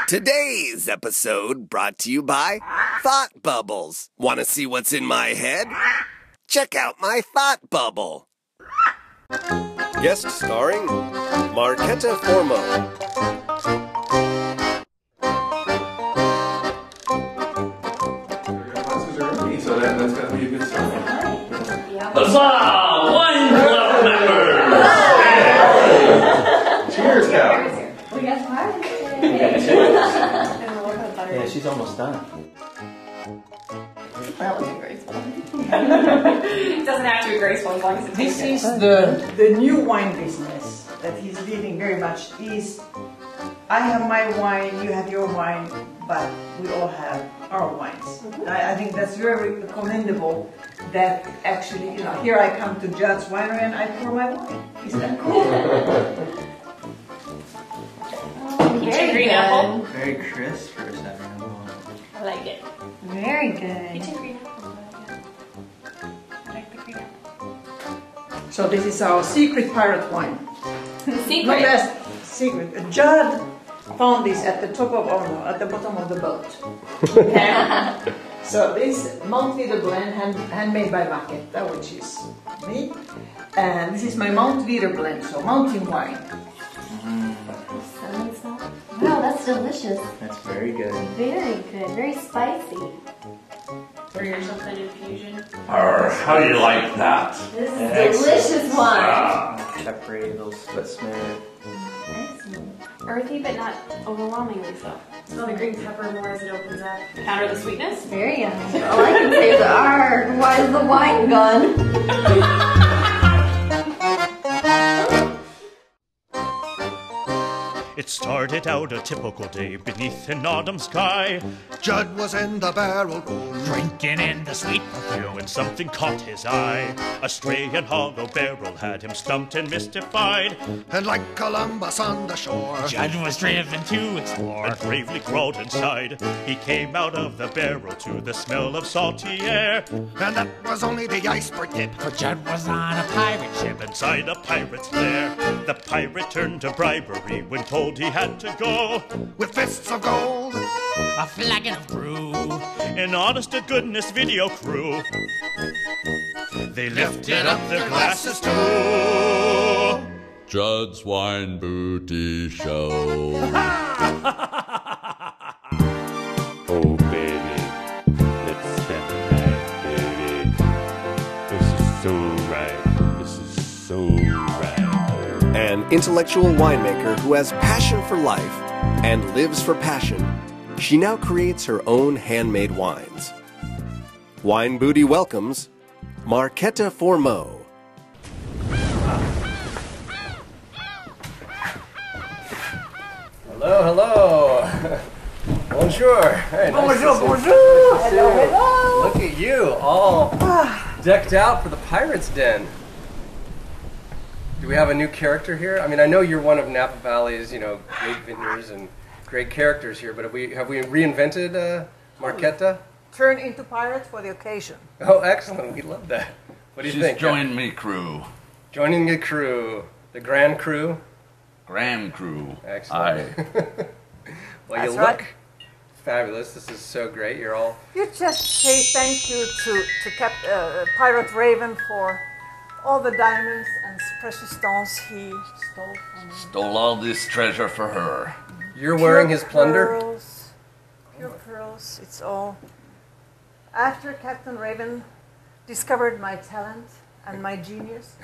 Today's episode brought to you by Thought Bubbles. Want to see what's in my head? Check out my Thought Bubble. Guest starring Marketta Fourmeaux. So that's got to be a good start. Huzzah! Wine Club members! Cheers, Cal. We got time. Yeah, she's almost done. That wasn't graceful. It doesn't have to be graceful as long as it tastes This good. is the new wine business that he's leading very much is I have my wine, you have your wine, but we all have our wines. I think that's very commendable that actually, you know, here I come to Judd's winery and I pour my wine. Isn't that cool? Very green apple. Very crisp for a Saturday morning. I like it. Very good. It's a green apple. I like the green apple. So this is our secret pirate wine. Not Secret. just secret. Judd found this at the top of, oh no, at the bottom of the boat. Okay. So this Mount Leader blend, handmade by Marketta, which is me. And this is my Mount Leader blend, so mountain wine. Wow, that's delicious. That's very good. Very good. Very spicy. Pour yourself an infusion. How do you like that? This is delicious wine. Peppery, a little split smear. Excellent. Earthy, but not overwhelmingly so. Smell the green pepper more as it opens up. Counter the sweetness. Very yummy. All I can say is, why is the wine gone? It started out a typical day beneath an autumn sky. Judd was in the barrel room, Drinking in the sweet perfume when something caught his eye. A stray and hollow barrel had him stumped and mystified. and like Columbus on the shore, Judd was driven to explore and bravely crawled inside. He came out of the barrel to the smell of salty air. and that was only the iceberg tip. For Judd was on a pirate ship inside a pirate's lair. The pirate turned to bribery when told he had to go. With fists of gold, A flagon of brew, an honest-to-goodness video crew. They lifted up their glasses to Judd's Wine Booty Show. Oh, baby. Let's spend the night, baby. This is so right. This is so right. An intellectual winemaker who has passion for life and lives for passion, she now creates her own handmade wines. Wine Booty welcomes Marketta Fourmeaux. Hello, hello. Bonjour. Hey, Bonjour, bonjour. Hello, hello. Look at you, all decked out for the Pirate's Den. Do we have a new character here? I mean, I know you're one of Napa Valley's, you know, great vineyards and great characters here, but have we reinvented Marketta? Turn into pirate for the occasion. Oh, excellent. We love that. What do you She's think? joined me crew. Joining the crew, the grand crew. Grand crew. Excellent. Well, you That's look right. fabulous. This is so great. You're all. You just say thank you to Pirate Raven for all the diamonds and precious stones he stole from me. Stole all this treasure for her. You're wearing his plunder. Pearls, pure pearls. It's all. After Captain Raven discovered my talent and my genius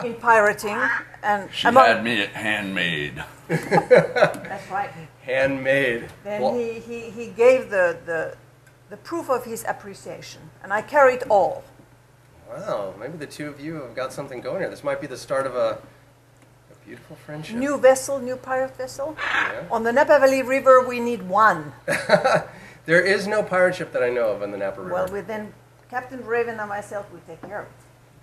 in pirating, and She had me at Handmade. that's right. Handmade. Then Well, he gave the proof of his appreciation, and I carry it all. wow, maybe the two of you have got something going here. This might be the start of a beautiful friendship. New vessel, new pirate vessel. Yeah. On the Napa Valley River, we need one. There is no pirate ship that I know of in the Napa River. Well, within Captain Raven and myself, we take care of it.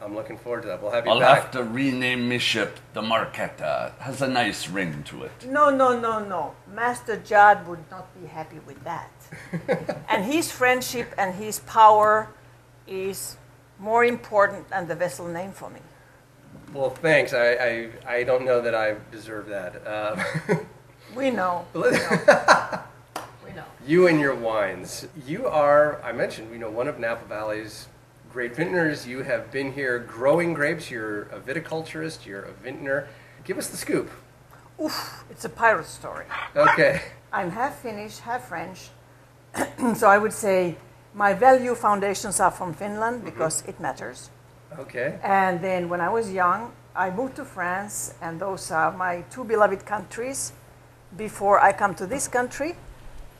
I'm looking forward to that. We'll have you I'll back. have to rename me ship the Marketta. It has a nice ring to it. No, no, no, no. Master Judd would not be happy with that. And his friendship and his power is more important than the vessel name for me. Well, thanks. I don't know that I deserve that. We know. We know. You and your wines. You are, I mentioned, one of Napa Valley's great vintners. You have been here growing grapes. You're a viticulturist. You're a vintner. Give us the scoop. Oof, it's a pirate story. Okay. I'm half Finnish, half French. So I would say my value foundations are from Finland because it matters. Okay. And then when I was young, I moved to France, and those are my two beloved countries before I come to this country.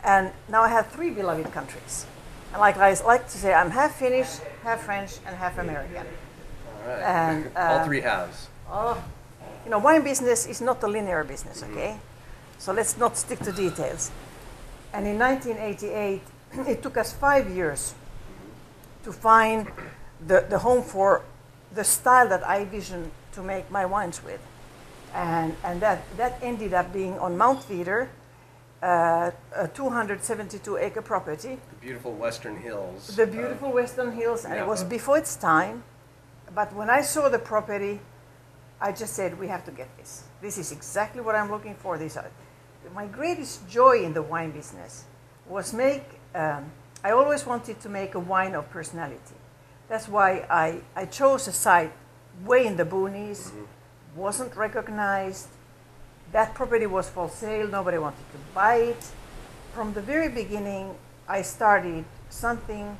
And now I have three beloved countries. And like I like to say, I'm half Finnish, half French, and half American. All right. And, all three halves. Wine business is not a linear business, okay? So let's not stick to details. And in 1988, it took us 5 years to find the home for the style that I visioned to make my wines with. And that ended up being on Mount Veeder, a 272-acre property. The beautiful Western Hills. The beautiful Western Hills, and it was before its time. But when I saw the property, I just said, we have to get this. This is exactly what I'm looking for. My greatest joy in the wine business was I always wanted to make a wine of personality. That's why I chose a site way in the boonies, wasn't recognized. That property was for sale, nobody wanted to buy it. From the very beginning, I started something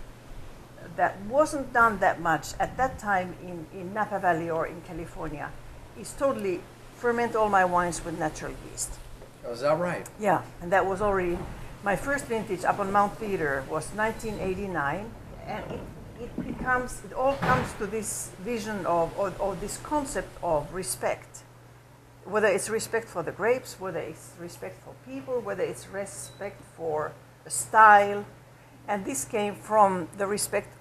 that wasn't done that much at that time in Napa Valley or in California. Is totally ferment all my wines with natural yeast. Oh, is that right? Yeah, and that was already, my first vintage up on Mount Veeder was 1989, and it all comes to this vision of this concept of respect. Whether it's respect for the grapes, whether it's respect for people, whether it's respect for the style, and this came from the respect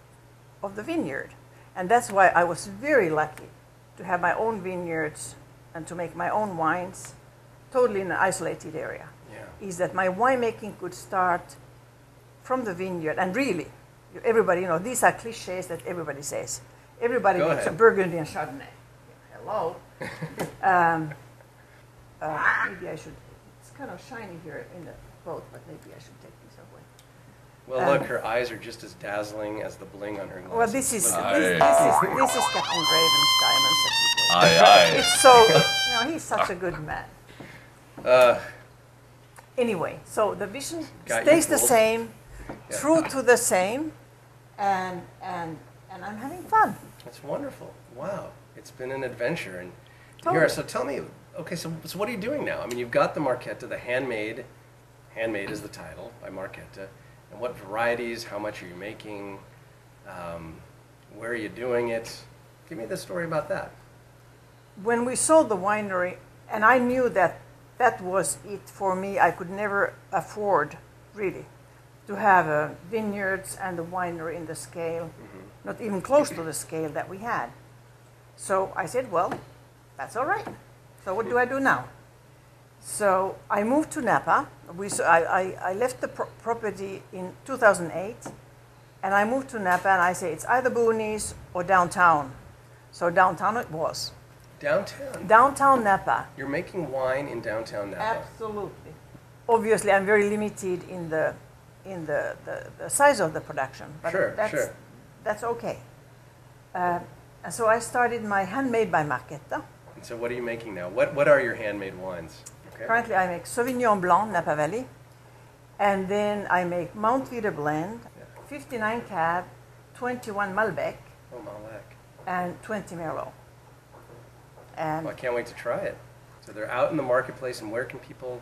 of the vineyard. And that's why I was very lucky to have my own vineyards and to make my own wines totally in an isolated area. Yeah. Is that my winemaking could start from the vineyard, and really, everybody, these are cliches that everybody says. Everybody makes a Burgundy and Chardonnay. Hello. Maybe I should, it's kind of shiny here in the boat, but maybe I should take these away. Well, look, her eyes are just as dazzling as the bling on her glasses. Well, this is Captain Graven's diamonds. Aye. It's so, he's such a good man. Anyway, so the vision stays the same, true to the same, and I'm having fun. That's wonderful. Wow, it's been an adventure. And totally. So tell me, okay, so what are you doing now? I mean, you've got the Marketta, the Handmade. Handmade is the title by Marketta. And what varieties? How much are you making? Where are you doing it? Give me the story about that. When we sold the winery, and I knew that was it for me, I could never afford, really, to have vineyards and a winery in the scale, not even close to the scale that we had. So I said, well, that's all right. So what do I do now? So I moved to Napa. I left the property in 2008, and I moved to Napa, and I say it's either boonies or downtown. So downtown it was. Downtown? Downtown Napa. You're making wine in downtown Napa? Absolutely. Obviously, I'm very limited in the size of the production, but that's okay. And so I started my Handmade by Marketta. And so what are you making now? What are your handmade wines? Okay. Currently, I make Sauvignon Blanc, Napa Valley, and then I make Mount Veeder blend, 59 Cab, 21 Malbec, and 20 Merlot. And I can't wait to try it. So they're out in the marketplace, and where can people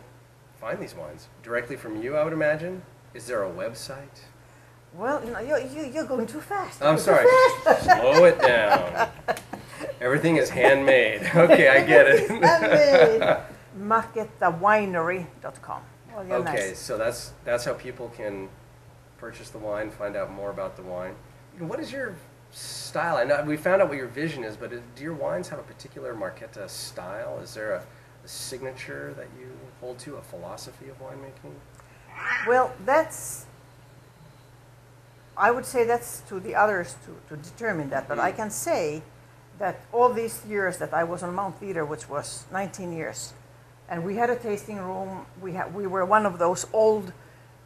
find these wines? Directly from you, I would imagine? Is there a website? Well, you're going too fast. I'm sorry. Slow it down. Everything is handmade. Okay, I get it. Handmade. MarkettaWinery.com. Well, okay, nice. So that's how people can purchase the wine, find out more about the wine. What is your style? I know we found out what your vision is, but do your wines have a particular Marketta style? Is there a signature that you hold to, a philosophy of winemaking? Well, I would say that's to the others to determine that, but I can say that all these years that I was on Mount Veeder, which was 19 years, And we had a tasting room. We were one of those old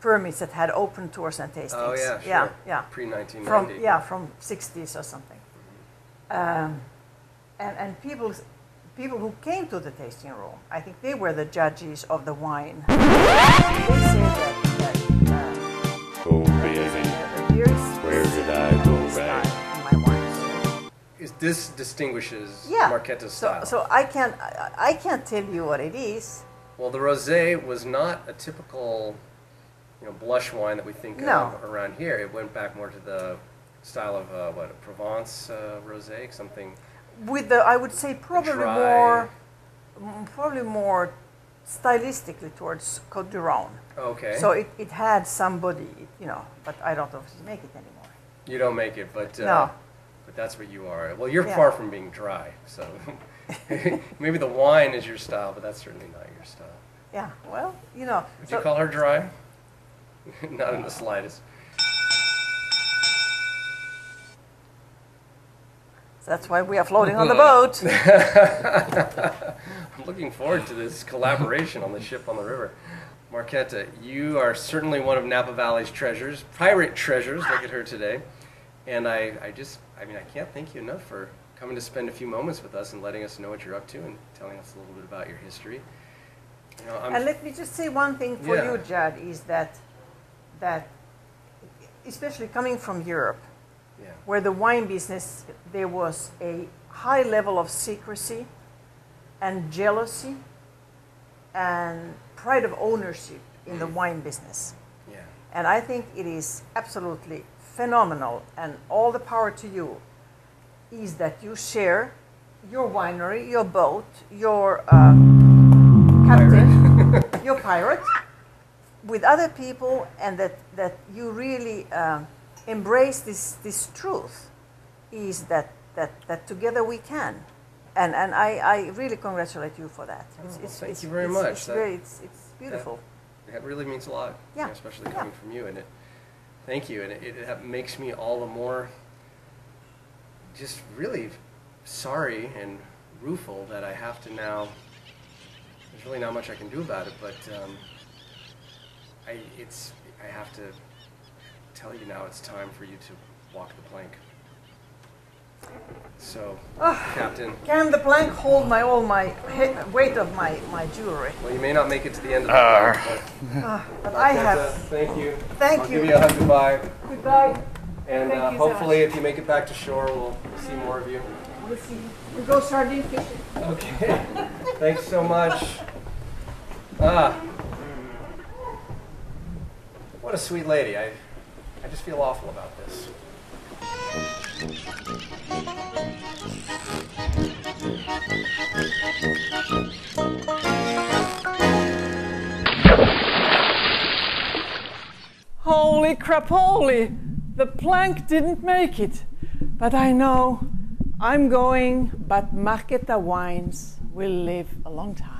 permits that had open tours and tastings. Oh yeah, sure. Yeah. Pre-1990. From 60s or something. And people who came to the tasting room, I think they were the judges of the wine. They said that Oh baby, the beer is where did I go right? in my wines. This distinguishes Yeah. Marketta's style. So I can't tell you what it is. Well, the rosé was not a typical, blush wine that we think of around here. It went back more to the style of a Provence rosé, something. With the, I would say probably Dry. more stylistically towards Côte d'Iron. Okay. So it had somebody, but I don't obviously make it anymore. You don't make it, but No. But that's what you are. Well, you're Yeah. far from being dry, so maybe the wine is your style, but that's certainly not your style. Yeah, well, Would you call her dry? Not in the slightest. that's why we are floating on the boat. I'm looking forward to this collaboration on the ship on the river. Marketta, you are certainly one of Napa Valley's treasures, pirate treasures. Look at her today. And I can't thank you enough for coming to spend a few moments with us and letting us know what you're up to and telling us a little bit about your history. And let me just say one thing for you, Judd, is that especially coming from Europe, where the wine business, there was a high level of secrecy and jealousy and pride of ownership in the wine business. Yeah. And I think it is absolutely phenomenal, and all the power to you is that you share your winery, your boat, your captain, your pirate, with other people, and that you really embrace this truth, is that together we can. And I really congratulate you for that. Thank you very much. It's beautiful. That really means a lot, Yeah. especially coming from you. And thank you. And it makes me all the more just really sorry and rueful that I have to now. There's really not much I can do about it, but I have to tell you now it's time for you to walk the plank. So, Captain. Can the plank hold all my weight of my jewelry? Well, you may not make it to the end of the plank, But I have. Thank you. Thank I'll you. give you a hug goodbye. Goodbye. And Thank you so hopefully, much. if you make it back to shore, we'll see more of you. We'll see. We go sardine fishing. Okay. Thanks so much. What a sweet lady. I just feel awful about this. Holy crap, holy! The plank didn't make it. But I know I'm going, but Marketta wines will live a long time.